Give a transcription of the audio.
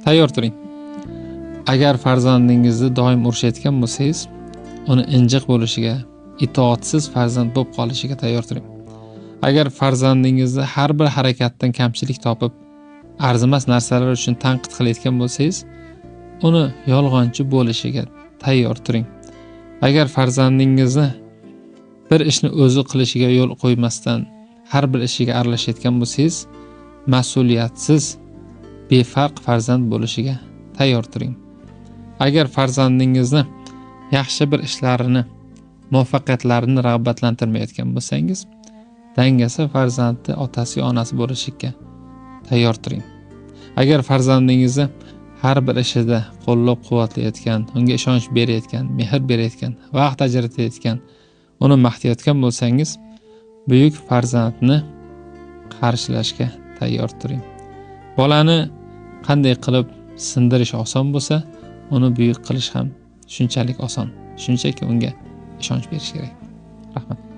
Tayyor turing. Agar farzandingizni doim urishayotgan bo'lsangiz, uni injiq bo'lishiga, itoatsiz farzand bo'lib qolishiga tayyor turing. Agar farzandingizni har bir harakatdan kamchilik topib, arzimas narsalar uchun tanqid qilayotgan bo'lsangiz, uni yolg'onchi bo'lishiga tayyor turing. Agar farzandingizni bir ishni o'zi qilishiga yo'l qo'ymasdan har bir ishiga aralashayotgan bo'lsangiz, mas'uliyatsiz, befarq farzand bo'lishiga tayyor turing. Agar farzandingizni yaxshi bir ishlarini, muvaffaqiyatlarini rag'batlantirmayotgan bo'lsangiz, dangasa farzandni otasi va onasi bo'lishiga tayyor turing. Agar farzandingizni har bir ishida qo'llab-quvvatlayotgan, unga ishonch berayotgan, mehr berayotgan, vaqt ajratayotgan, uni maqtayotgan bo'lsangiz, buyuk farzandni qarshilashga tayyor turing. Bolani qanday qilib sindirish oson bo'lsa, uni buyuk qilish ham shunchalik oson. Shunchaki unga ishonch berish kerak. Rahmat.